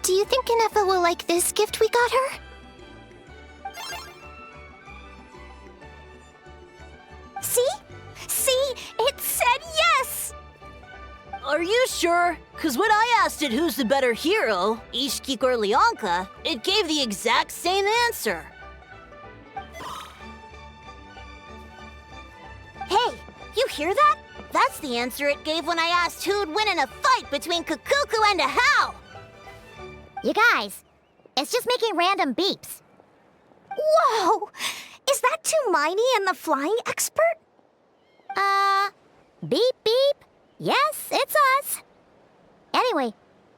Do you think Ineffa will like this gift we got her? See? See? It said yes! Are you sure? Because when I asked it who's the better hero, Ishkik or Lyanka, it gave the exact same answer. Hey, you hear that? That's the answer it gave when I asked who'd win in a fight between Kukuku and a How. You guys, it's just making random beeps. Whoa! Is that Tumaini and the flying expert? Beep beep. Yes, it's us. Anyway,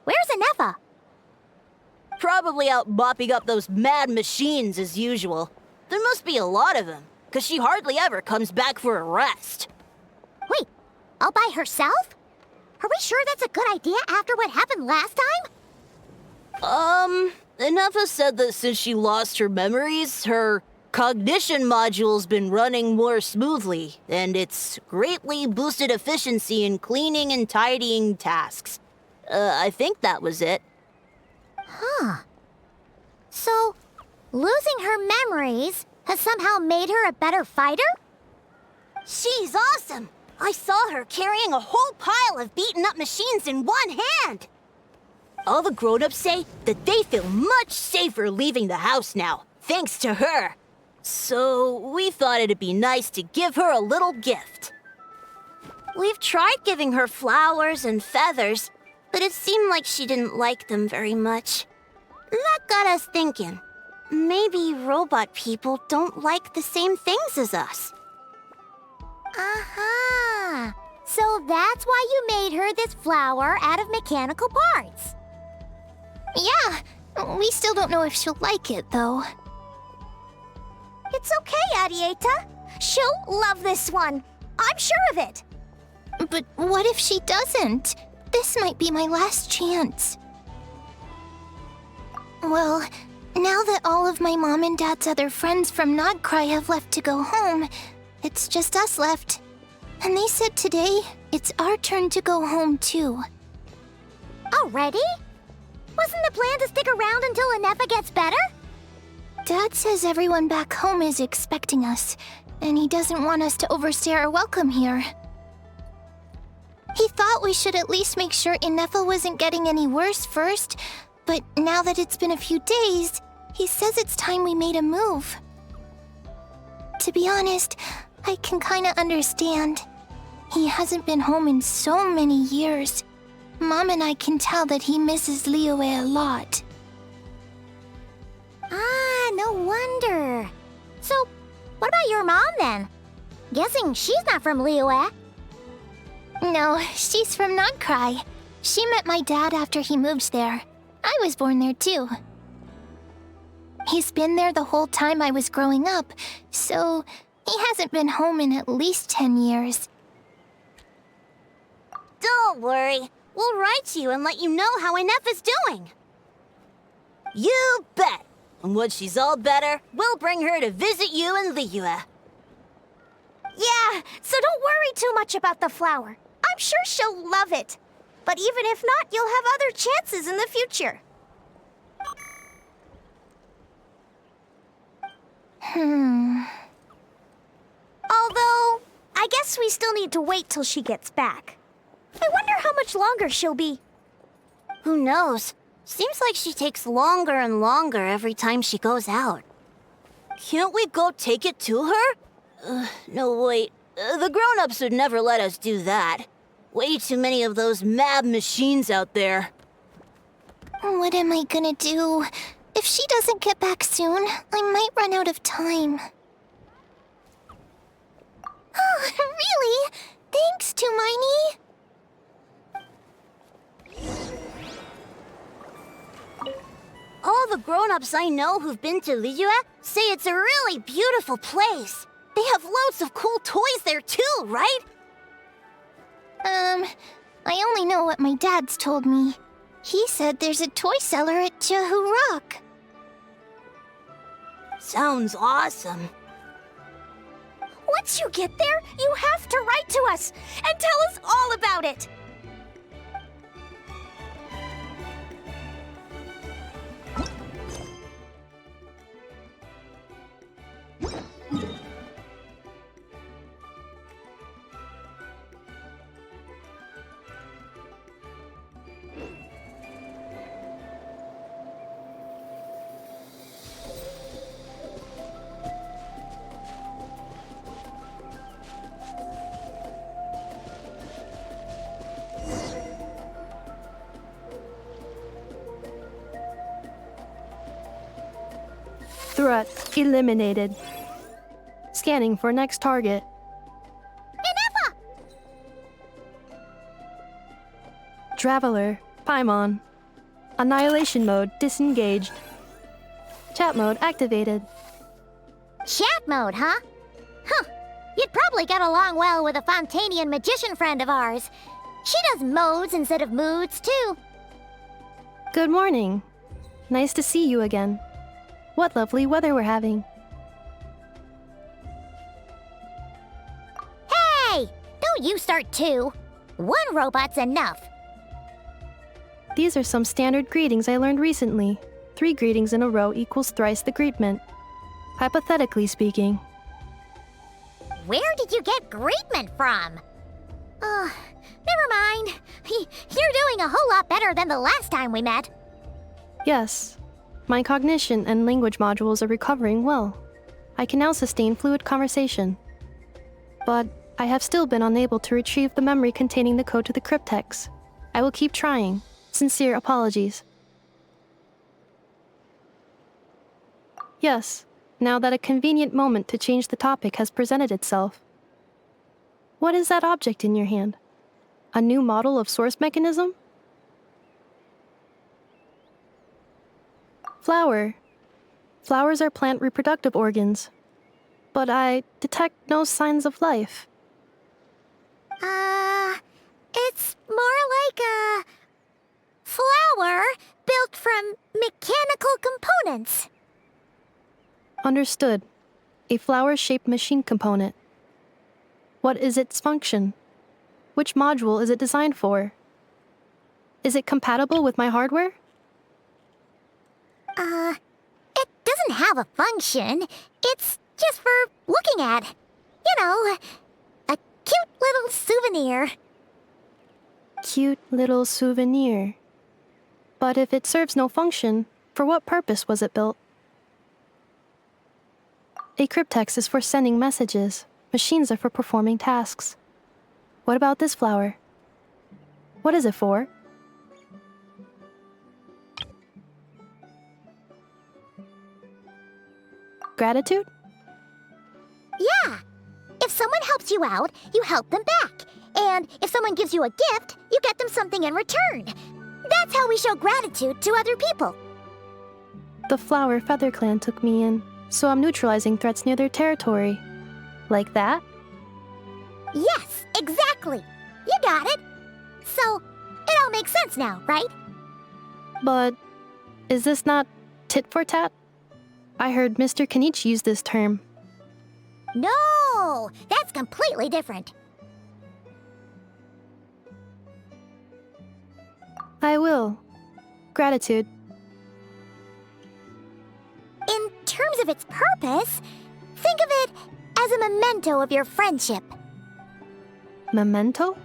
where's Ineffa? Probably out mopping up those mad machines as usual. There must be a lot of them, because she hardly ever comes back for a rest. Wait, all by herself? Are we sure that's a good idea after what happened last time? Ineffa said that since she lost her memories, her cognition module's been running more smoothly, and it's greatly boosted efficiency in cleaning and tidying tasks. I think that was it. Huh. So, losing her memories has somehow made her a better fighter? She's awesome! I saw her carrying a whole pile of beaten-up machines in one hand! All the grown-ups say that they feel much safer leaving the house now, thanks to her. So, we thought it'd be nice to give her a little gift. We've tried giving her flowers and feathers, but it seemed like she didn't like them very much. That got us thinking. Maybe robot people don't like the same things as us. Aha! So that's why you made her this flower out of mechanical parts. Yeah, we still don't know if she'll like it, though. It's okay, Adieta. She'll love this one. I'm sure of it. But what if she doesn't? This might be my last chance. Well, now that all of my mom and dad's other friends from Nodcry have left to go home, it's just us left. And they said today, it's our turn to go home too. Already? Wasn't the plan to stick around until Ineffa gets better? Dad says everyone back home is expecting us, and he doesn't want us to overstay our welcome here. He thought we should at least make sure Ineffa wasn't getting any worse first, but now that it's been a few days, he says it's time we made a move. To be honest, I can kinda understand. He hasn't been home in so many years. Mom and I can tell that he misses Liyue a lot. Ah, no wonder. So, what about your mom then? Guessing she's not from Liyue. No, she's from Nodcry. She met my dad after he moved there. I was born there too. He's been there the whole time I was growing up, so he hasn't been home in at least 10 years. Don't worry. We'll write to you and let you know how Ineffa's doing. You bet. And once she's all better, we'll bring her to visit you in Liyue. Yeah, so don't worry too much about the flower. I'm sure she'll love it. But even if not, you'll have other chances in the future. Although, I guess we still need to wait till she gets back. I wonder how much longer she'll be. Who knows? Seems like she takes longer and longer every time she goes out. Can't we go take it to her? No, wait. The grown-ups would never let us do that. Way too many of those mad machines out there. What am I gonna do? If she doesn't get back soon, I might run out of time. Oh, really? Thanks, Tumaini. All the grown-ups I know who've been to Liyue say it's a really beautiful place. They have loads of cool toys there too, right? I only know what my dad's told me. He said there's a toy seller at Jehu Rock. Sounds awesome. Once you get there, you have to write to us and tell us all about it. Threat eliminated. Scanning for next target. Ineffa! Traveler, Paimon. Annihilation mode disengaged. Chat mode activated. Chat mode, huh? Huh. You'd probably get along well with a Fontanian magician friend of ours. She does modes instead of moods, too. Good morning. Nice to see you again. What lovely weather we're having. Hey! Don't you start too. One robot's enough. These are some standard greetings I learned recently. 3 greetings in a row equals thrice the greetment. Hypothetically speaking. Where did you get greetment from? Never mind. You're doing a whole lot better than the last time we met. Yes. My cognition and language modules are recovering well. I can now sustain fluid conversation. But I have still been unable to retrieve the memory containing the code to the cryptex. I will keep trying. Sincere apologies. Yes, now that a convenient moment to change the topic has presented itself. What is that object in your hand? A new model of source mechanism? Flower. Flowers are plant reproductive organs. But I detect no signs of life. It's more like a flower built from mechanical components. Understood. A flower-shaped machine component. What is its function? Which module is it designed for? Is it compatible with my hardware? It doesn't have a function. It's just for looking at. You know, a cute little souvenir. Cute little souvenir. But if it serves no function, for what purpose was it built? A cryptex is for sending messages. Machines are for performing tasks. What about this flower? What is it for? Gratitude? Yeah. If someone helps you out, you help them back. And if someone gives you a gift, you get them something in return. That's how we show gratitude to other people. The Flower Feather Clan took me in, so I'm neutralizing threats near their territory. Like that? Yes, exactly. You got it. So, it all makes sense now, right? But is this not tit for tat? I heard Mr. Kenichi use this term. No, that's completely different. I will. Gratitude. In terms of its purpose, think of it as a memento of your friendship. Memento?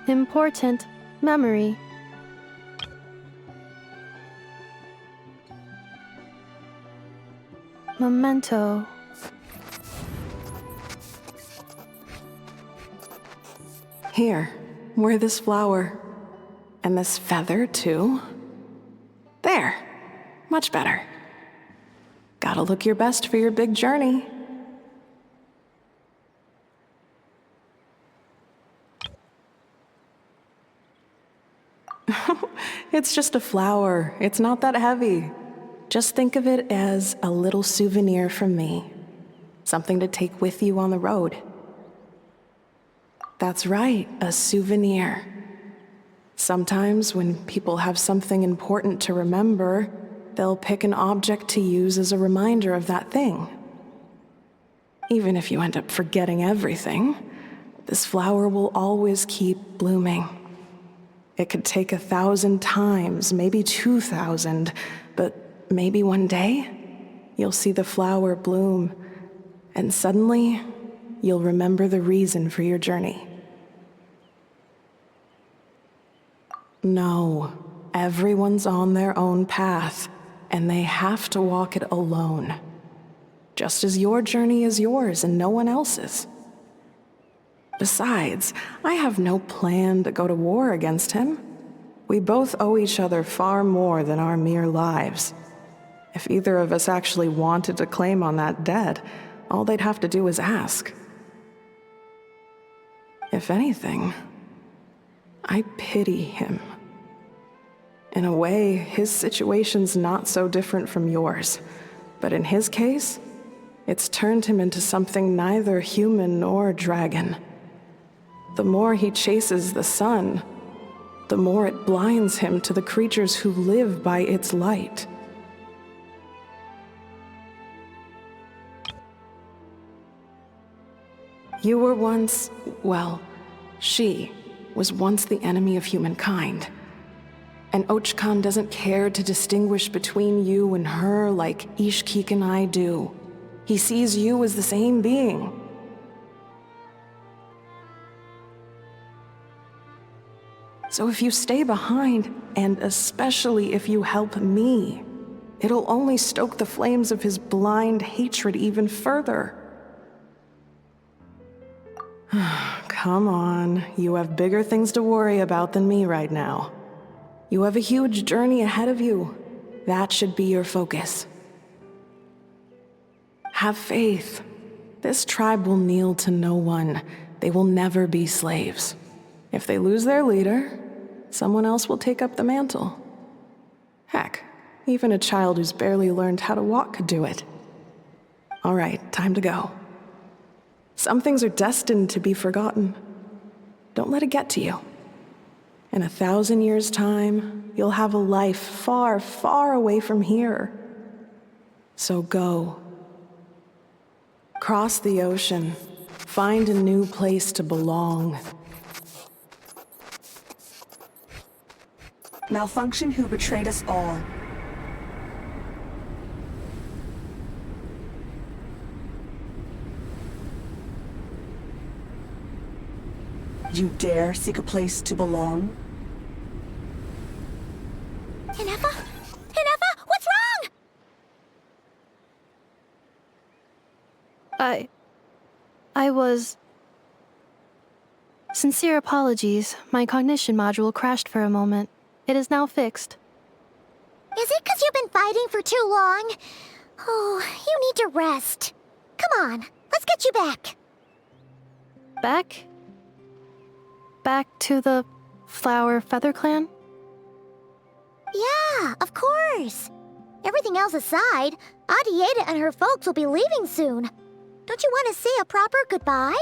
Important memory. Memento. Here, wear this flower. And this feather, too. There. Much better. Gotta look your best for your big journey. It's just a flower. It's not that heavy. Just think of it as a little souvenir from me. Something to take with you on the road. That's right, a souvenir. Sometimes when people have something important to remember, they'll pick an object to use as a reminder of that thing. Even if you end up forgetting everything, this flower will always keep blooming. It could take 1,000 times, maybe 2,000, but maybe one day, you'll see the flower bloom, and suddenly, you'll remember the reason for your journey. No, everyone's on their own path, and they have to walk it alone. Just as your journey is yours and no one else's. Besides, I have no plan to go to war against him. We both owe each other far more than our mere lives. If either of us actually wanted to claim on that debt, all they'd have to do is ask. If anything, I pity him. In a way, his situation's not so different from yours. But in his case, it's turned him into something neither human nor dragon. The more he chases the sun, the more it blinds him to the creatures who live by its light. You were once, well, she was once the enemy of humankind. And Archon doesn't care to distinguish between you and her like Ishkik and I do. He sees you as the same being. So if you stay behind, and especially if you help me, it'll only stoke the flames of his blind hatred even further. Come on, you have bigger things to worry about than me right now. You have a huge journey ahead of you. That should be your focus. Have faith. This tribe will kneel to no one. They will never be slaves. If they lose their leader, someone else will take up the mantle. Heck, even a child who's barely learned how to walk could do it. All right, time to go. Some things are destined to be forgotten. Don't let it get to you. In 1,000 years' time, you'll have a life far, far away from here. So go. Cross the ocean. Find a new place to belong. Malfunction who betrayed us all. You dare seek a place to belong? Ineffa? Ineffa, what's wrong? I was... Sincere apologies. My cognition module crashed for a moment. It is now fixed. Is it because you've been fighting for too long? Oh, you need to rest. Come on, let's get you back. Back? Back to the Flower Feather Clan? Yeah, of course. Everything else aside, Adieta and her folks will be leaving soon. Don't you want to say a proper goodbye?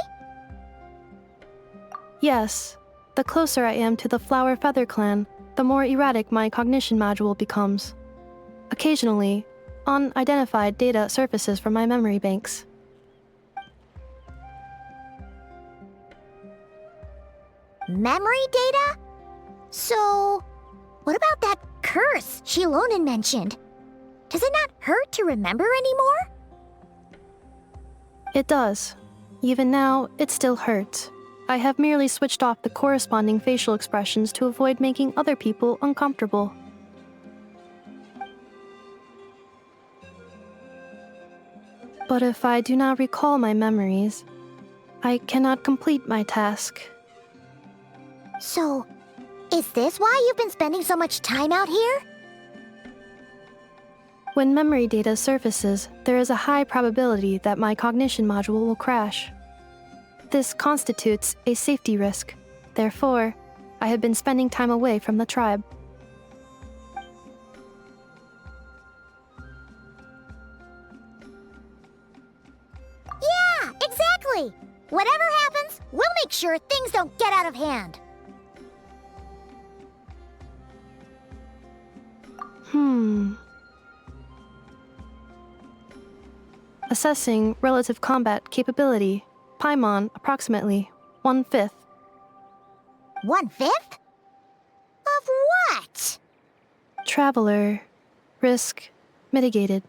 Yes. The closer I am to the Flower Feather Clan, the more erratic my cognition module becomes. Occasionally, unidentified data surfaces from my memory banks. Memory data? So, what about that curse Shilonen mentioned? Does it not hurt to remember anymore? It does. Even now, it still hurts. I have merely switched off the corresponding facial expressions to avoid making other people uncomfortable. But if I do not recall my memories, I cannot complete my task. So, is this why you've been spending so much time out here? When memory data surfaces, there is a high probability that my cognition module will crash. This constitutes a safety risk. Therefore, I have been spending time away from the tribe. Yeah, exactly! Whatever happens, we'll make sure things don't get out of hand. Assessing relative combat capability. Paimon, approximately 1/5. 1/5? Of what? Traveler. Risk mitigated.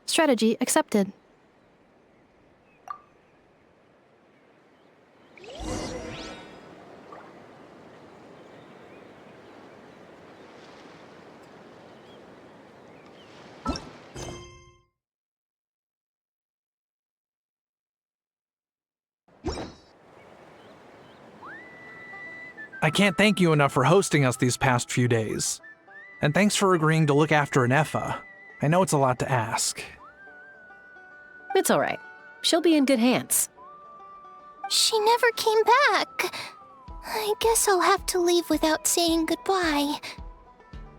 Strategy accepted. I can't thank you enough for hosting us these past few days. And thanks for agreeing to look after Ineffa. I know it's a lot to ask. It's all right. She'll be in good hands. She never came back. I guess I'll have to leave without saying goodbye.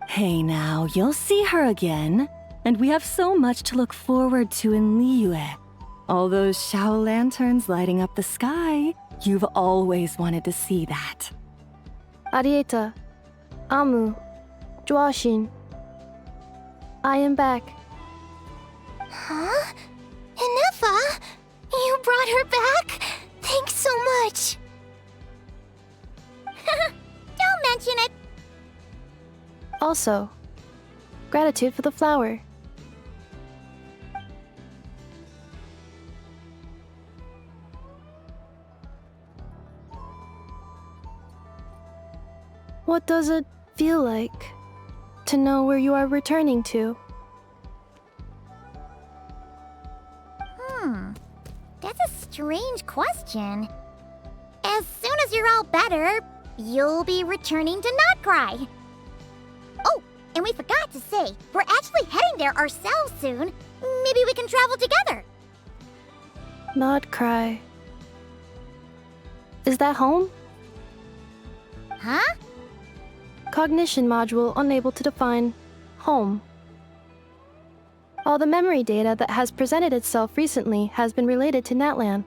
Hey now, you'll see her again. And we have so much to look forward to in Liyue. All those Shao lanterns lighting up the sky. You've always wanted to see that. Adieta, Amu, Zhuoxin. I am back. Huh? Ineffa? You brought her back? Thanks so much. Don't mention it. Also, gratitude for the flower. What does it feel like to know where you are returning to? That's a strange question. As soon as you're all better, you'll be returning to Not Cry. Oh, and we forgot to say, we're actually heading there ourselves soon. Maybe we can travel together. Not cry. Is that home? Huh? Cognition module unable to define home. All the memory data that has presented itself recently has been related to Natlan.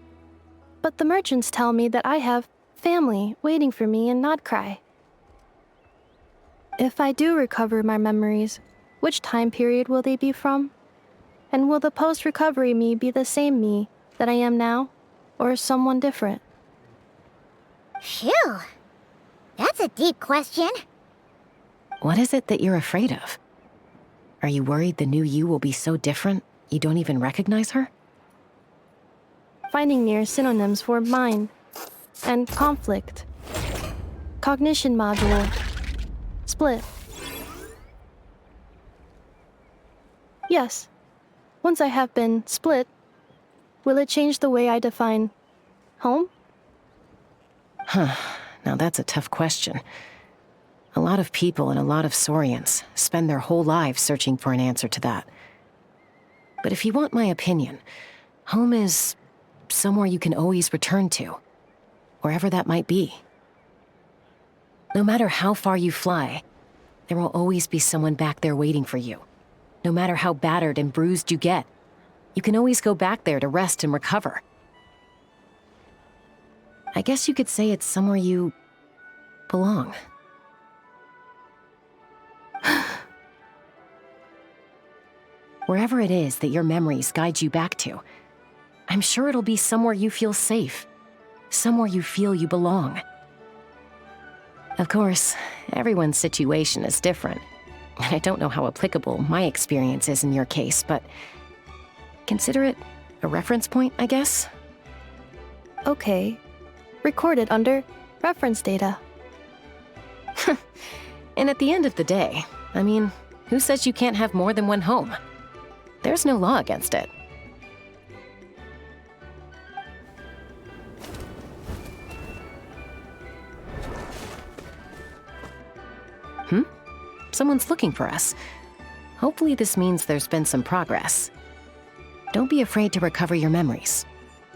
But the merchants tell me that I have family waiting for me in Nodcry. If I do recover my memories, which time period will they be from? And will the post-recovery me be the same me that I am now, or someone different? Phew. That's a deep question. What is it that you're afraid of? Are you worried the new you will be so different you don't even recognize her? Finding near synonyms for mind and conflict. Cognition module. Split. Yes. Once I have been split, will it change the way I define home? Now that's a tough question. A lot of people and a lot of Saurians spend their whole lives searching for an answer to that. But if you want my opinion, home is somewhere you can always return to, wherever that might be. No matter how far you fly, there will always be someone back there waiting for you. No matter how battered and bruised you get, you can always go back there to rest and recover. I guess you could say it's somewhere you belong. Wherever it is that your memories guide you back to, I'm sure it'll be somewhere you feel safe, somewhere you feel you belong. Of course, everyone's situation is different, and I don't know how applicable my experience is in your case, but consider it a reference point, I guess? Okay. Recorded under reference data. And at the end of the day, I mean, who says you can't have more than one home? There's no law against it. Someone's looking for us. Hopefully this means there's been some progress. Don't be afraid to recover your memories.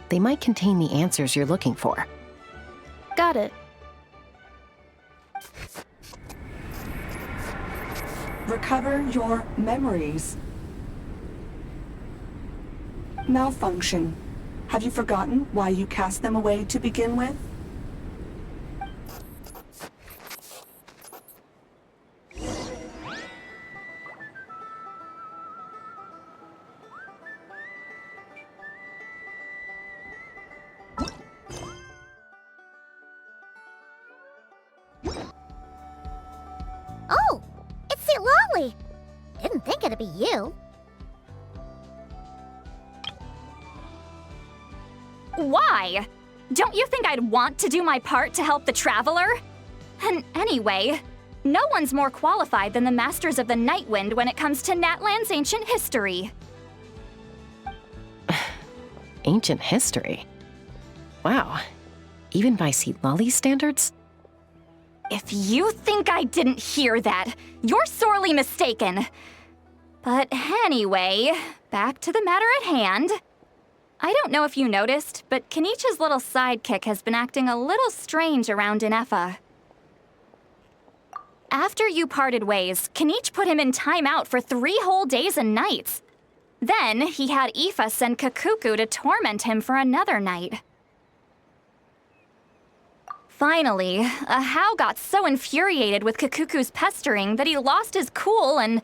They might contain the answers you're looking for. Got it. Recover your memories. Malfunction. Have you forgotten why you cast them away to begin with? Oh, it's Citlali. Didn't think it'd be you. Why? Don't you think I'd want to do my part to help the Traveler? And anyway, no one's more qualified than the Masters of the Nightwind when it comes to Natlan's ancient history. Ancient history? Wow. Even by Citlali standards? If you think I didn't hear that, you're sorely mistaken. But anyway, back to the matter at hand. I don't know if you noticed, but Kenichi's little sidekick has been acting a little strange around Ineffa. After you parted ways, Kenich put him in timeout for 3 whole days and nights. Then, he had Aoife send Kakuku to torment him for another night. Finally, Ahau got so infuriated with Kakuku's pestering that he lost his cool and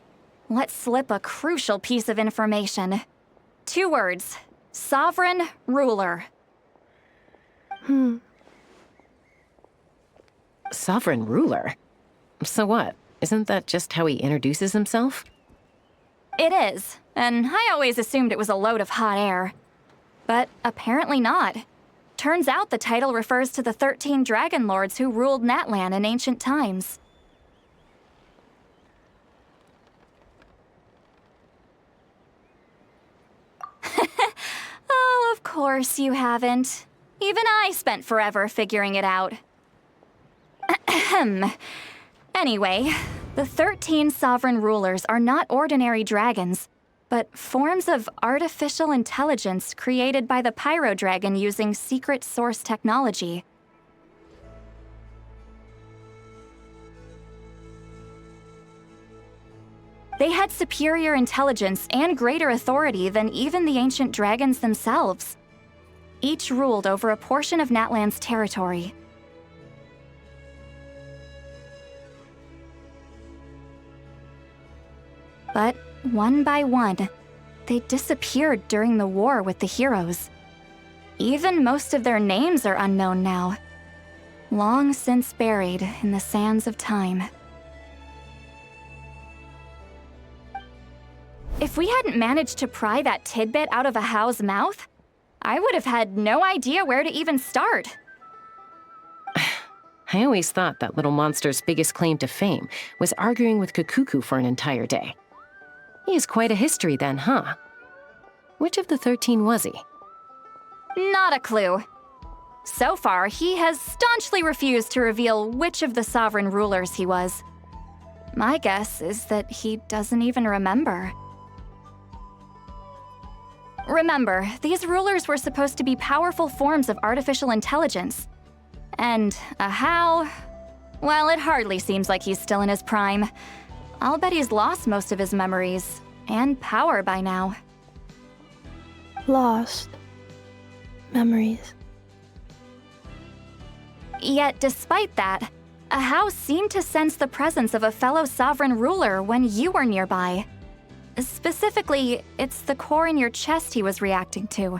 let slip a crucial piece of information. 2 words. Sovereign Ruler. Sovereign ruler? So what? Isn't that just how he introduces himself? It is, and I always assumed it was a load of hot air. But apparently not. Turns out the title refers to the 13 Dragon Lords who ruled Natlan in ancient times. Oh, of course you haven't. Even I spent forever figuring it out. Anyway, the 13 sovereign rulers are not ordinary dragons, but forms of artificial intelligence created by the Pyro Dragon using secret source technology. They had superior intelligence and greater authority than even the ancient dragons themselves. Each ruled over a portion of Natlan's territory. But one by one, they disappeared during the war with the heroes. Even most of their names are unknown now, long since buried in the sands of time. If we hadn't managed to pry that tidbit out of Ahau's mouth, I would have had no idea where to even start. I always thought that little monster's biggest claim to fame was arguing with Kakuku for an entire day. He has quite a history then, huh? Which of the 13 was he? Not a clue. So far, he has staunchly refused to reveal which of the sovereign rulers he was. My guess is that he doesn't even remember. Remember, these rulers were supposed to be powerful forms of artificial intelligence. And Ahau, well, it hardly seems like he's still in his prime. I'll bet he's lost most of his memories and power by now. Lost. Memories. Yet, despite that, Ahau seemed to sense the presence of a fellow sovereign ruler when you were nearby. Specifically, it's the core in your chest he was reacting to.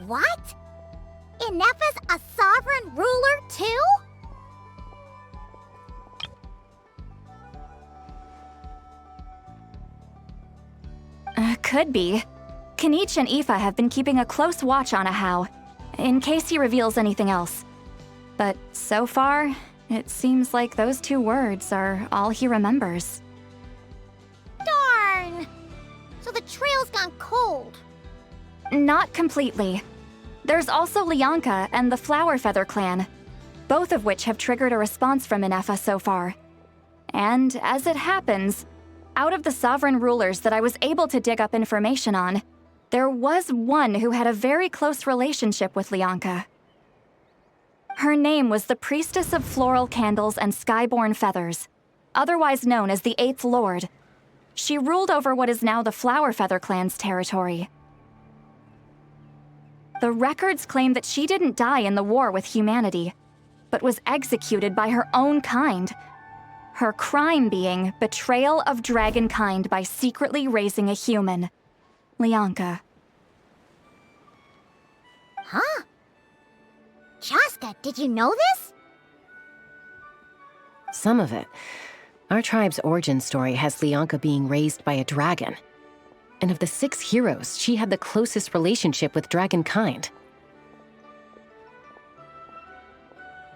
What? Ineffa's a sovereign ruler too? Could be. Kenich and Aoife have been keeping a close watch on Ahau, in case he reveals anything else. But so far, it seems like those 2 words are all he remembers. Darn! So the trail's gone cold. Not completely. There's also Liyue and the Flower Feather clan, both of which have triggered a response from Ineffa so far. And as it happens, out of the sovereign rulers that I was able to dig up information on, there was one who had a very close relationship with Liyue. Her name was the Priestess of Floral Candles and Skyborn Feathers, otherwise known as the 8th Lord. She ruled over what is now the Flower Feather clan's territory. The records claim that she didn't die in the war with humanity, but was executed by her own kind. Her crime being betrayal of dragonkind by secretly raising a human. Liyue. Huh? Chaska, did you know this? Some of it. Our tribe's origin story has Liyue being raised by a dragon. And of the 6 heroes, she had the closest relationship with dragonkind.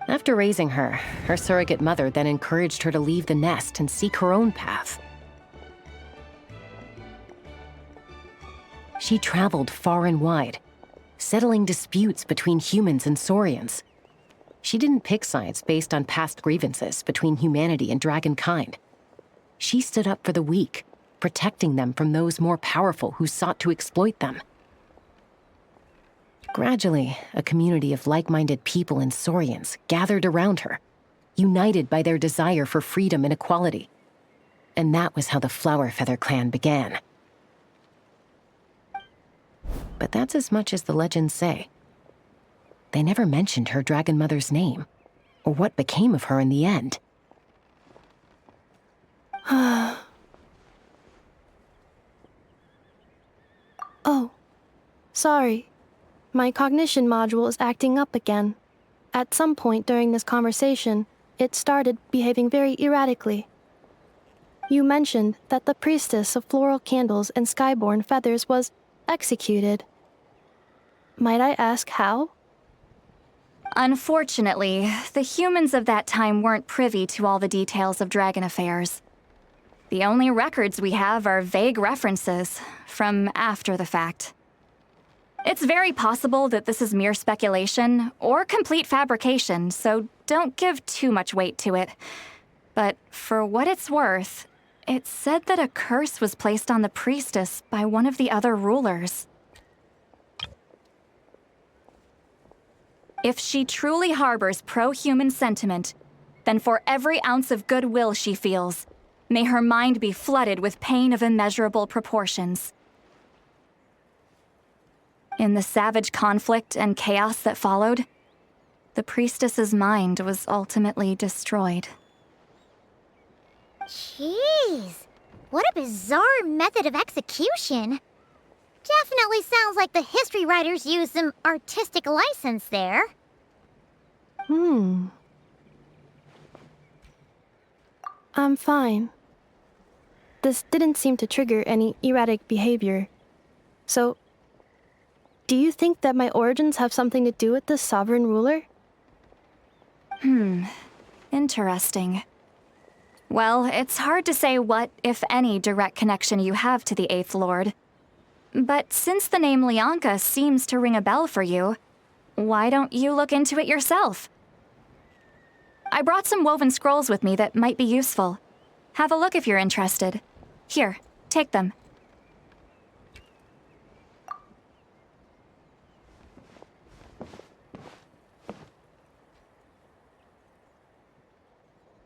After raising her, her surrogate mother then encouraged her to leave the nest and seek her own path. She traveled far and wide, settling disputes between humans and saurians. She didn't pick sides based on past grievances between humanity and dragonkind. She stood up for the weak, protecting them from those more powerful who sought to exploit them. Gradually, a community of like-minded people and Saurians gathered around her, united by their desire for freedom and equality. And that was how the Flower Feather clan began. But that's as much as the legends say. They never mentioned her dragon mother's name, or what became of her in the end. Oh, sorry. My cognition module is acting up again. At some point during this conversation, it started behaving very erratically. You mentioned that the priestess of floral candles and skyborn feathers was executed. Might I ask how? Unfortunately, the humans of that time weren't privy to all the details of dragon affairs. The only records we have are vague references from after the fact. It's very possible that this is mere speculation or complete fabrication, so don't give too much weight to it. But for what it's worth, it's said that a curse was placed on the priestess by one of the other rulers. If she truly harbors pro-human sentiment, then for every ounce of goodwill she feels, may her mind be flooded with pain of immeasurable proportions. In the savage conflict and chaos that followed, the priestess's mind was ultimately destroyed. Jeez, what a bizarre method of execution. Definitely sounds like the history writers used some artistic license there. I'm fine. This didn't seem to trigger any erratic behavior. So, do you think that my origins have something to do with this sovereign ruler? Interesting. Well, it's hard to say what, if any, direct connection you have to the Eighth Lord. But since the name Liyue seems to ring a bell for you, why don't you look into it yourself? I brought some woven scrolls with me that might be useful. Have a look if you're interested. Here, take them.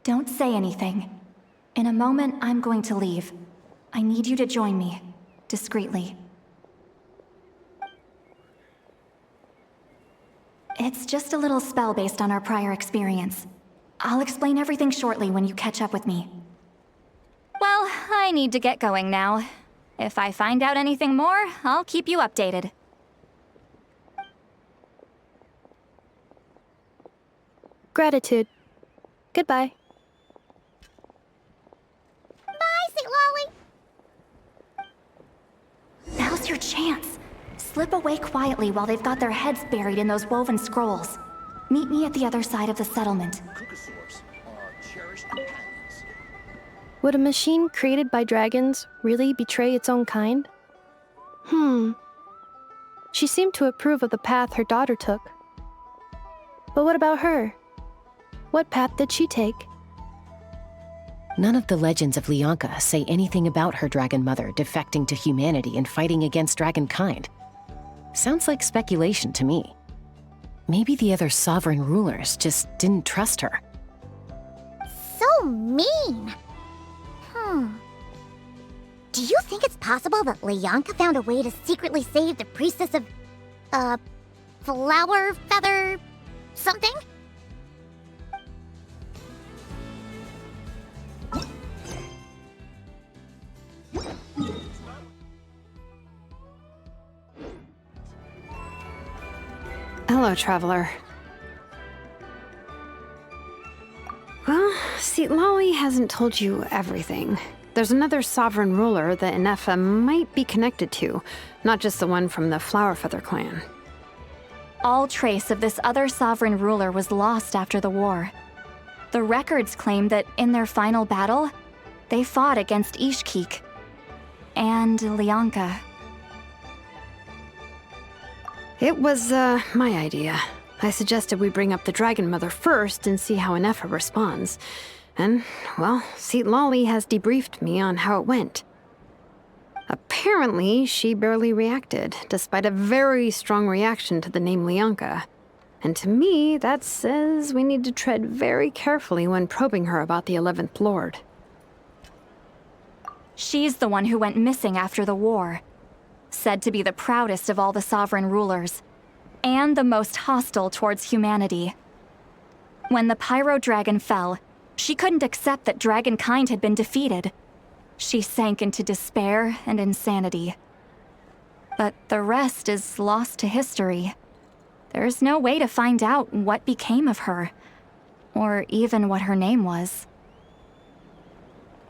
Don't say anything. In a moment, I'm going to leave. I need you to join me, discreetly. It's just a little spell based on our prior experience. I'll explain everything shortly when you catch up with me. Well, I need to get going now. If I find out anything more, I'll keep you updated. Gratitude. Goodbye. Bye, Citlali! Now's your chance. Slip away quietly while they've got their heads buried in those woven scrolls. Meet me at the other side of the settlement. Would a machine created by dragons really betray its own kind? She seemed to approve of the path her daughter took. But what about her? What path did she take? None of the legends of Liyue say anything about her dragon mother defecting to humanity and fighting against dragonkind. Sounds like speculation to me. Maybe the other sovereign rulers just didn't trust her. So mean! Do you think it's possible that Liyue found a way to secretly save the priestess of, Flower Feather something? Hello, Traveler. Well, Citlali hasn't told you everything. There's another sovereign ruler that Ineffa might be connected to, not just the one from the Flower Feather clan. All trace of this other sovereign ruler was lost after the war. The records claim that in their final battle, they fought against Ishkik and Liyue. It was, my idea. I suggested we bring up the Dragon Mother first and see how Ineffa responds. And, well, Citlali has debriefed me on how it went. Apparently, she barely reacted, despite a very strong reaction to the name Liyue. And to me, that says we need to tread very carefully when probing her about the 11th Lord. She's the one who went missing after the war. Said to be the proudest of all the sovereign rulers, and the most hostile towards humanity. When the Pyro Dragon fell, she couldn't accept that dragonkind had been defeated. She sank into despair and insanity. But the rest is lost to history. There's no way to find out what became of her, or even what her name was.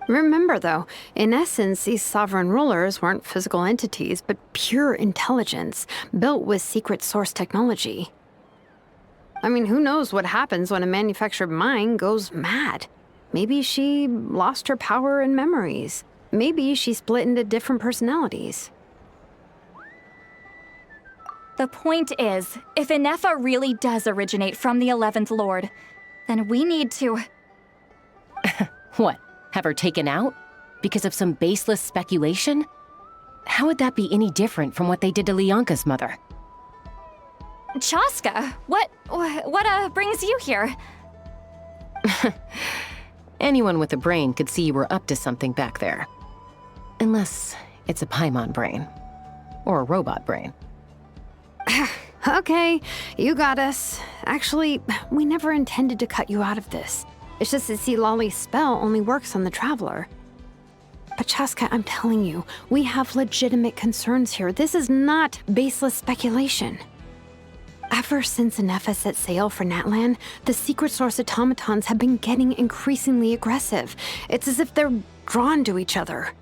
Remember, though, in essence, these sovereign rulers weren't physical entities, but pure intelligence, built with secret source technology. I mean, who knows what happens when a manufactured mind goes mad? Maybe she lost her power and memories. Maybe she split into different personalities. The point is, if Ineffa really does originate from the 11th Lord, then we need to... What? Have her taken out? Because of some baseless speculation? How would that be any different from what they did to Liyue's mother? Chaska, what brings you here? Anyone with a brain could see you were up to something back there. Unless it's a Paimon brain. Or a robot brain. Okay, you got us. Actually, we never intended to cut you out of this. It's just that Citlali's spell only works on the Traveler. But Chaska, I'm telling you, we have legitimate concerns here. This is not baseless speculation. Ever since Ineffa set sail for Natlan, the secret source automatons have been getting increasingly aggressive. It's as if they're drawn to each other.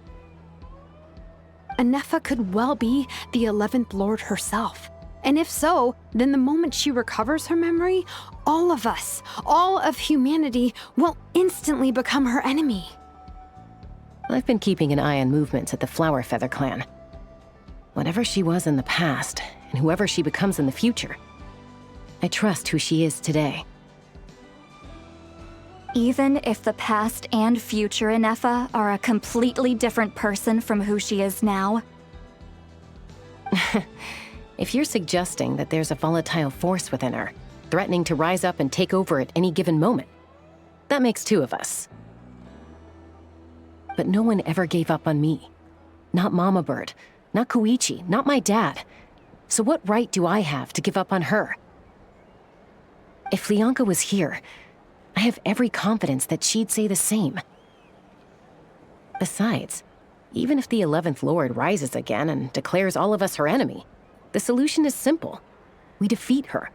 Ineffa could well be the 11th Lord herself. And if so, then the moment she recovers her memory, all of us, all of humanity, will instantly become her enemy. I've been keeping an eye on movements at the Flower Feather clan. Whatever she was in the past, and whoever she becomes in the future, I trust who she is today. Even if the past and future Ineffa are a completely different person from who she is now? If you're suggesting that there's a volatile force within her, threatening to rise up and take over at any given moment, that makes two of us. But no one ever gave up on me. Not Mama Bird, not Koichi, not my dad. So what right do I have to give up on her? If Liyue was here, I have every confidence that she'd say the same. Besides, even if the 11th Lord rises again and declares all of us her enemy, the solution is simple. We defeat her.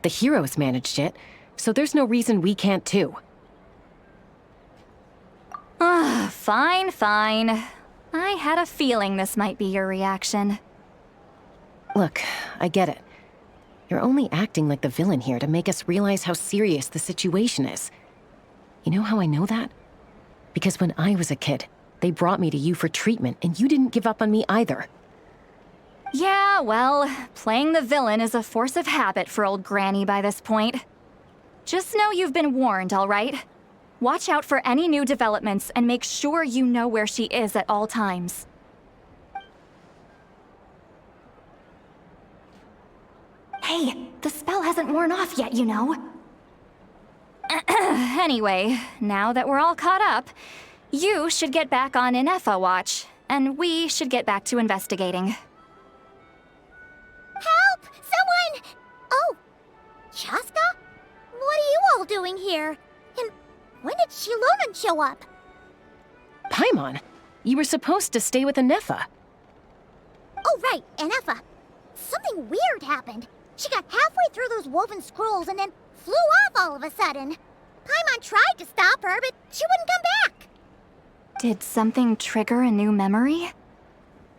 The heroes managed it, so there's no reason we can't too. Fine. I had a feeling this might be your reaction. Look, I get it. You're only acting like the villain here to make us realize how serious the situation is. You know how I know that? Because when I was a kid, they brought me to you for treatment, and you didn't give up on me either. Yeah, well, playing the villain is a force of habit for old Granny by this point. Just know you've been warned, all right? Watch out for any new developments and make sure you know where she is at all times. Hey, the spell hasn't worn off yet, you know. Anyway, now that we're all caught up, you should get back on Ineffa watch, and we should get back to investigating. Help! Someone! Oh, Chaska? What are you all doing here? And when did Shilonan show up? Paimon, you were supposed to stay with Ineffa. Oh, right, Ineffa. Something weird happened. She got halfway through those woven scrolls and then flew off all of a sudden. Paimon tried to stop her, but she wouldn't come back. Did something trigger a new memory?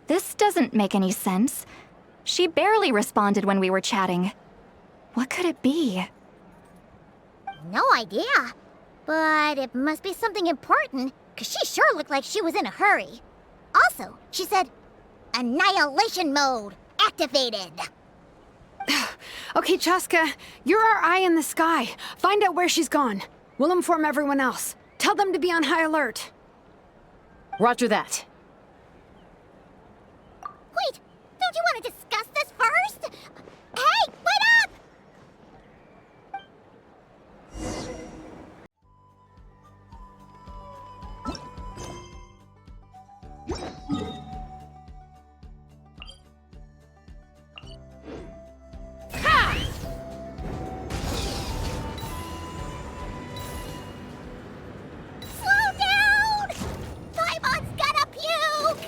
This doesn't make any sense. She barely responded when we were chatting. What could it be? No idea. But it must be something important, because she sure looked like she was in a hurry. Also, she said, Annihilation mode activated. Okay, Chaska, you're our eye in the sky. Find out where she's gone. We'll inform everyone else. Tell them to be on high alert. Roger that. Wait, don't you want to discuss this first? Hey, wait up! Slow down! Paimon's gonna puke!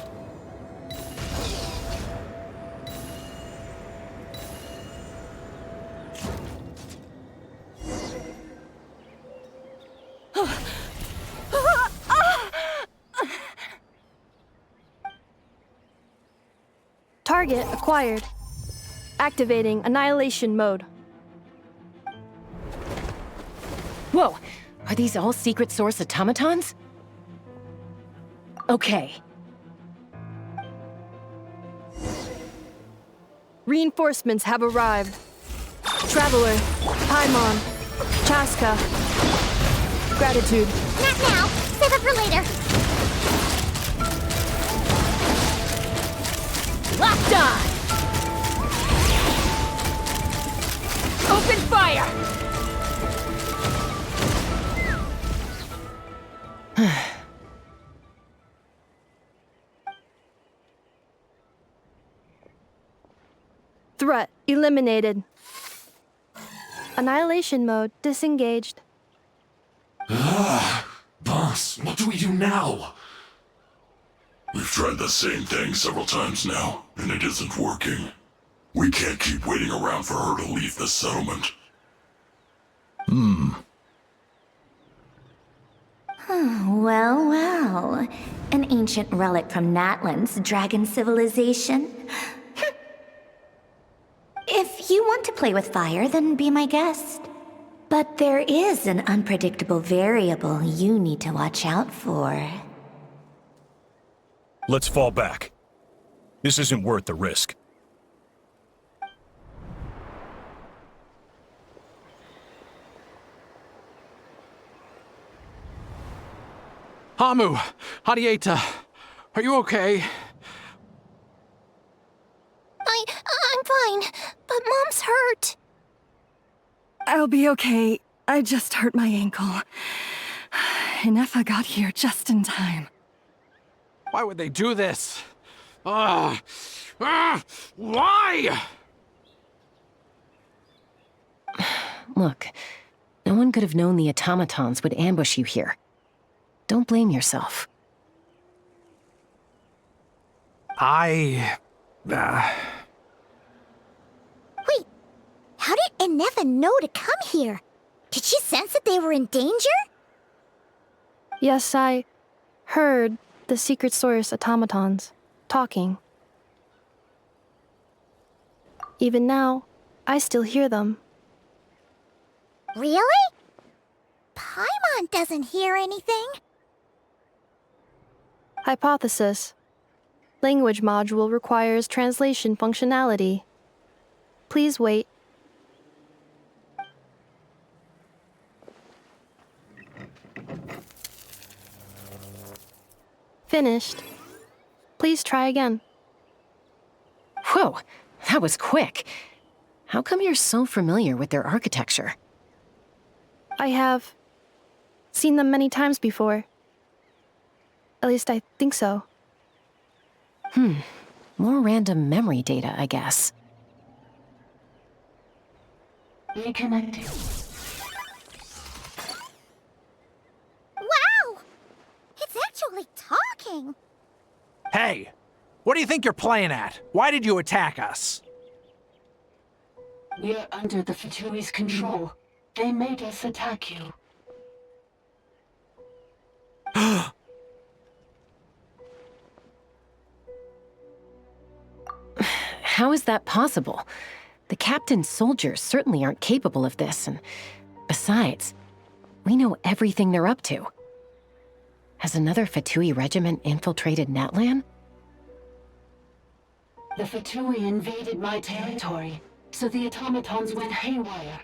Target acquired. Activating annihilation mode. Whoa! Are these all secret source automatons? Okay. Reinforcements have arrived. Traveler, Paimon, Chaska. Gratitude. Not now. Save it for later. Locked on! Open fire! Threat eliminated. Annihilation mode disengaged. Boss, what do we do now? We've tried the same thing several times now, and it isn't working. We can't keep waiting around for her to leave the settlement. Well, well. An ancient relic from Natlan's dragon civilization. If you want to play with fire, then be my guest. But there is an unpredictable variable you need to watch out for. Let's fall back. This isn't worth the risk. Hamu! Adieta! Are you okay? I'm fine, but Mom's hurt. I'll be okay. I just hurt my ankle. Ineffa got here just in time. Why would they do this? Why? Look, no one could have known the automatons would ambush you here. Don't blame yourself. Wait, How did Ineffa know to come here? Did she sense that they were in danger? Yes, I heard the secret source automatons talking. Even now, I still hear them. Really? Paimon doesn't hear anything. Hypothesis. Language module requires translation functionality. Please wait. Finished. Please try again. Whoa, that was quick. How come you're so familiar with their architecture? I have seen them many times before. At least I think so. More random memory data, I guess. Reconnecting. Wow! It's actually talking. Hey! What do you think you're playing at? Why did you attack us? We're under the Fatui's control. They made us attack you. How is that possible? The captain's soldiers certainly aren't capable of this, and besides, we know everything they're up to. Has another Fatui regiment infiltrated Natlan? The Fatui invaded my territory. so the automatons went haywire.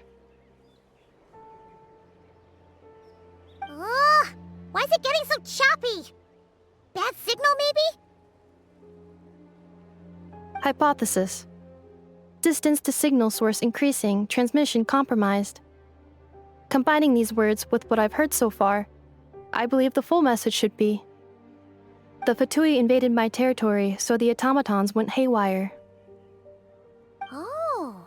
Ugh! Why is it getting so choppy? Bad signal, maybe? Hypothesis. Distance to signal source increasing, transmission compromised. Combining these words with what I've heard so far, I believe the full message should be: the Fatui invaded my territory, so the automatons went haywire. Oh.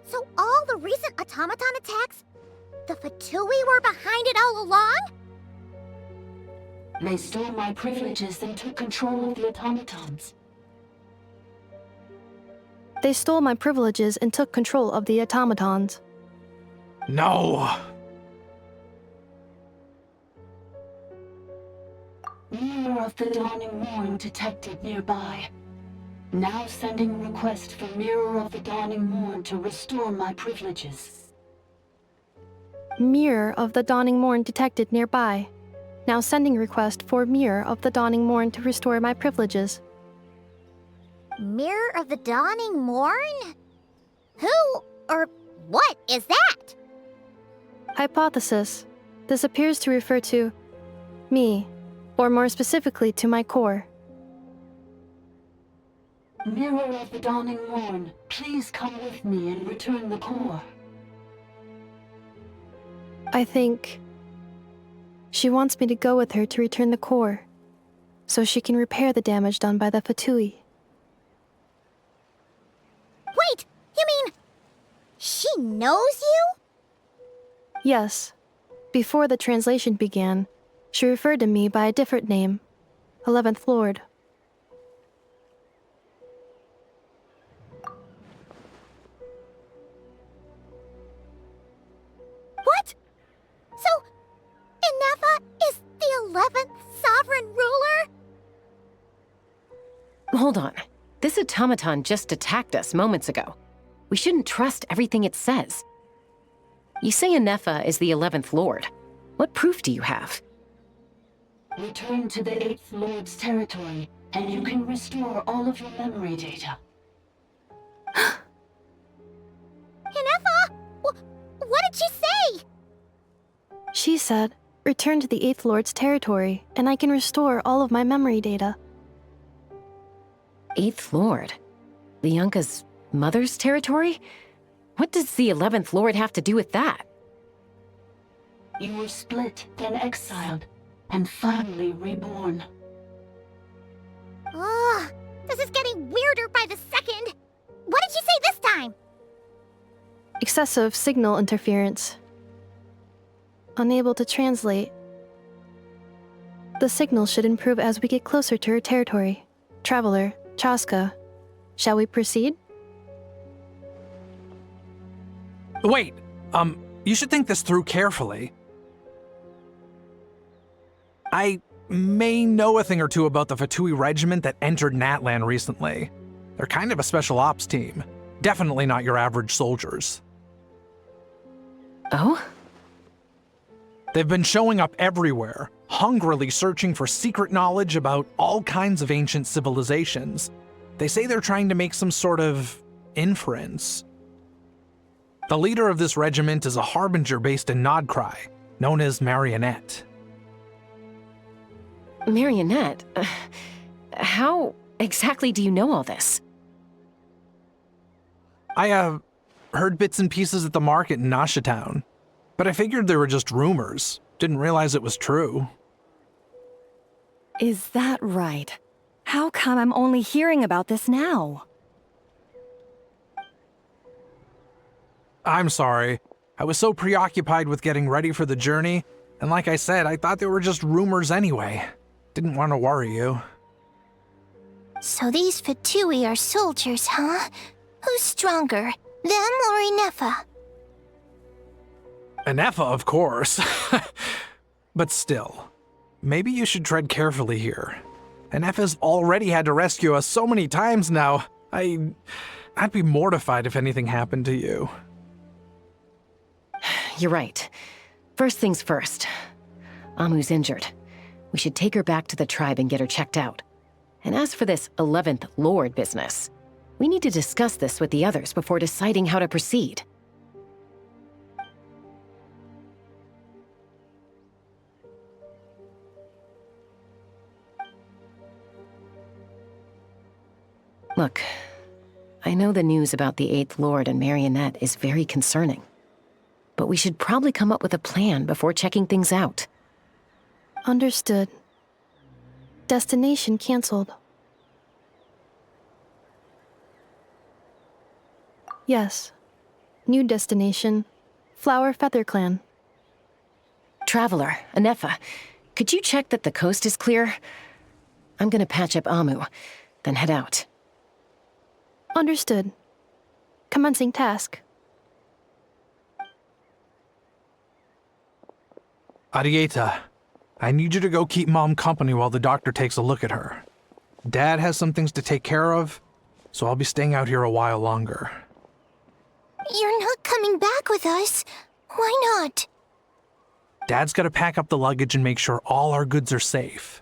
So all the recent automaton attacks, the Fatui were behind it all along? They stole my privileges and took control of the automatons. They stole my privileges and took control of the automatons. No! Mirror of the Dawning Morn detected nearby. Now sending request for Mirror of the Dawning Morn to restore my privileges. Mirror of the Dawning Morn detected nearby. Now sending request for Mirror of the Dawning Morn to restore my privileges. Mirror of the Dawning Morn? Who or what is that? Hypothesis. This appears to refer to me, or more specifically to my core. Mirror of the Dawning Morn, please come with me and return the core. I think she wants me to go with her to return the core, so she can repair the damage done by the Fatui. Wait, you mean she knows you? Yes. Before the translation began, she referred to me by a different name, 11th Lord. What? So, Ineffa is the 11th sovereign ruler? Hold on. This automaton just attacked us moments ago. We shouldn't trust everything it says. You say Ineffa is the 11th Lord. What proof do you have? Return to the 8th Lord's territory, and you can restore all of your memory data. Ineffa? What did she say? She said, return to the 8th Lord's territory, and I can restore all of my memory data. 8th Lord? Lianka's mother's territory? What does the 11th Lord have to do with that? You were split, then exiled, and finally reborn. Ugh, this is getting weirder by the second. What did she say this time? Excessive signal interference. Unable to translate. The signal should improve as we get closer to her territory. Traveler, Chaska, shall we proceed? Wait, you should think this through carefully. I may know a thing or two about the Fatui regiment that entered Natlan recently. They're kind of a special ops team. Definitely not your average soldiers. Oh? They've been showing up everywhere, hungrily searching for secret knowledge about all kinds of ancient civilizations. They say they're trying to make some sort of inference. The leader of this regiment is a harbinger based in Nodcry, known as Marionette. Marionette? How exactly do you know all this? I, heard bits and pieces at the market in Nashatown, but I figured they were just rumors. Didn't realize it was true. Is that right? How come I'm only hearing about this now? I'm sorry. I was so preoccupied with getting ready for the journey, and like I said, I thought they were just rumors anyway. Didn't want to worry you. So these Fatui are soldiers, huh? Who's stronger, them or Ineffa? Ineffa, of course. But still, maybe you should tread carefully here. Ineffa's already had to rescue us so many times now. I'd be mortified if anything happened to you. You're right. First things first. Amu's injured. We should take her back to the tribe and get her checked out. And as for this 11th Lord business, We need to discuss this with the others before deciding how to proceed. Look, I know the news about the Eighth Lord and Marionette is very concerning, but we should probably come up with a plan before checking things out. Understood. Destination canceled. Yes. New destination, Flower Feather Clan. Traveler, Ineffa, could you check that the coast is clear? I'm gonna patch up Amu, then head out. Understood. Commencing task. Adieta, I need you to go keep Mom company while the doctor takes a look at her. Dad has some things to take care of, so I'll be staying out here a while longer. You're not coming back with us. Why not? Dad's gotta pack up the luggage and make sure all our goods are safe.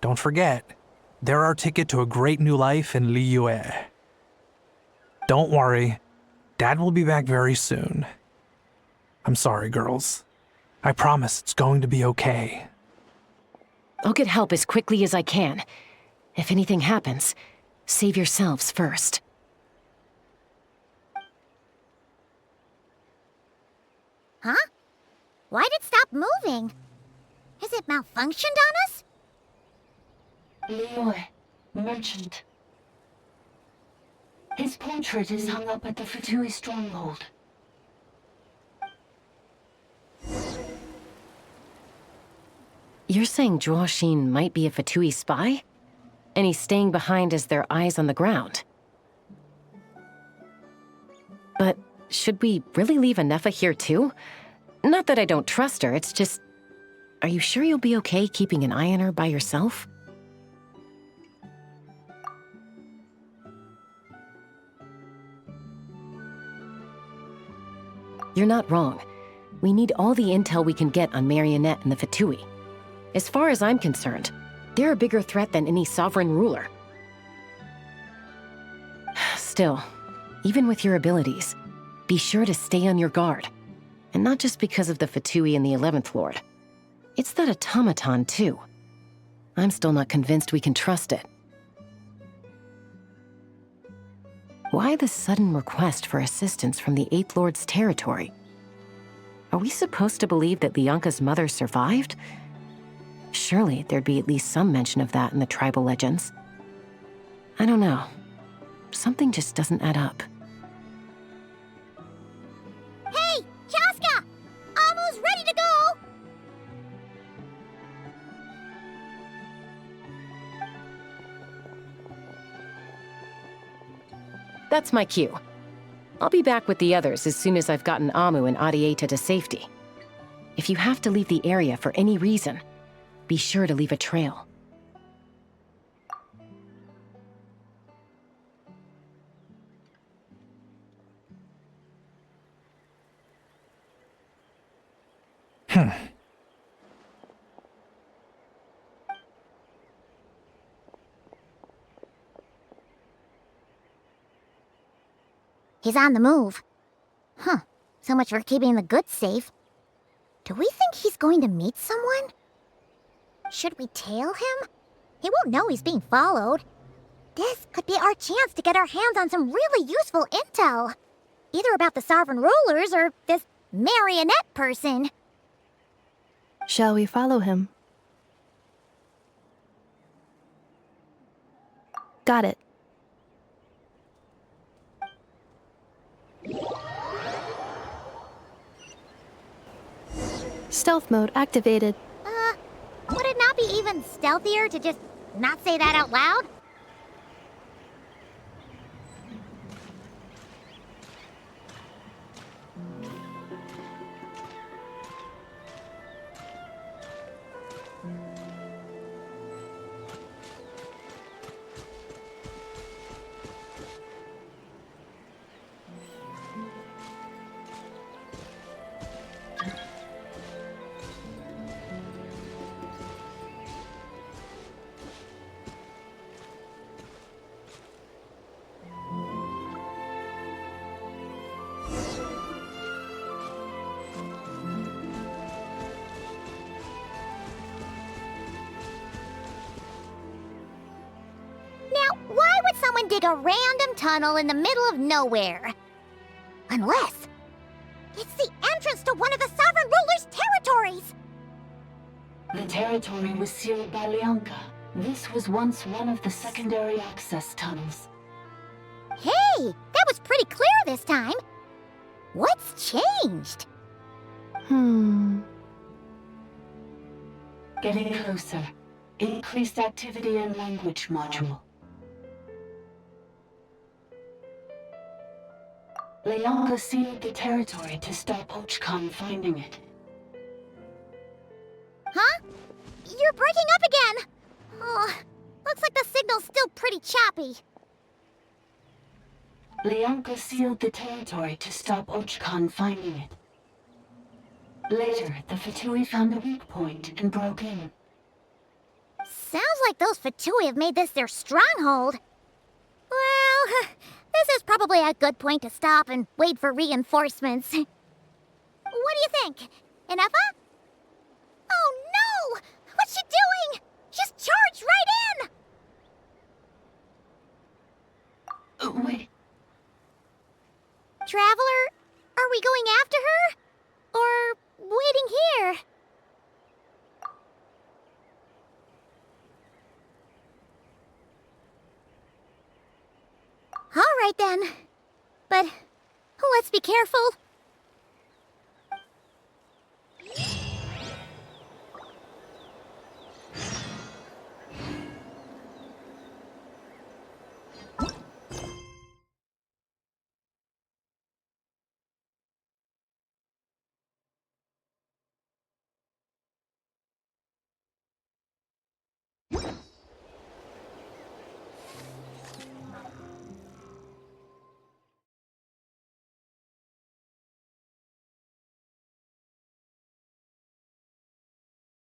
Don't forget, they're our ticket to a great new life in Liyue. Don't worry, Dad will be back very soon. I'm sorry, girls. I promise it's going to be okay. I'll get help as quickly as I can. If anything happens, save yourselves first. Huh? Why'd it stop moving? Has it malfunctioned on us? Liyue, merchant. His portrait is hung up at the Fatui stronghold. You're saying Zhuoxin might be a Fatui spy? And he's staying behind as their eyes on the ground? But should we really leave Ineffa here too? Not that I don't trust her, it's just... Are you sure you'll be okay keeping an eye on her by yourself? You're not wrong. We need all the intel we can get on Marionette and the Fatui. As far as I'm concerned, they're a bigger threat than any sovereign ruler. Still, even with your abilities, be sure to stay on your guard. And not just because of the Fatui and the 11th Lord. It's that automaton, too. I'm still not convinced we can trust it. Why the sudden request for assistance from the 8th Lord's territory? Are we supposed to believe that Lianka's mother survived? Surely there'd be at least some mention of that in the tribal legends. I don't know. Something just doesn't add up. Hey, Chaska! Amu's ready to go! That's my cue. I'll be back with the others as soon as I've gotten Amu and Adieta to safety. If you have to leave the area for any reason, be sure to leave a trail. He's on the move. Huh. So much for keeping the goods safe. Do we think he's going to meet someone? Should we tail him? He won't know he's being followed. This could be our chance to get our hands on some really useful intel. Either about the sovereign rulers or this marionette person. Shall we follow him? Got it. Stealth mode activated. Would it not be even stealthier to just not say that out loud? dig a random tunnel in the middle of nowhere. Unless it's the entrance to one of the Sovereign Ruler's territories! The territory was sealed by Liyue. This was once one of the secondary access tunnels. Hey, that was pretty clear this time. What's changed? Getting closer. Increased activity in language module. Liyue sealed the territory to stop Archon finding it. Huh? You're breaking up again! Oh, looks like the signal's still pretty choppy. Liyue sealed the territory to stop Archon finding it. Later, the Fatui found a weak point and broke in. Sounds like those Fatui have made this their stronghold. Well, this is probably a good point to stop and wait for reinforcements. What do you think? Ineffa? Oh no! What's she doing? She's charged right in! Wait. Traveler, are we going after her? Or waiting here? All right then. But let's be careful.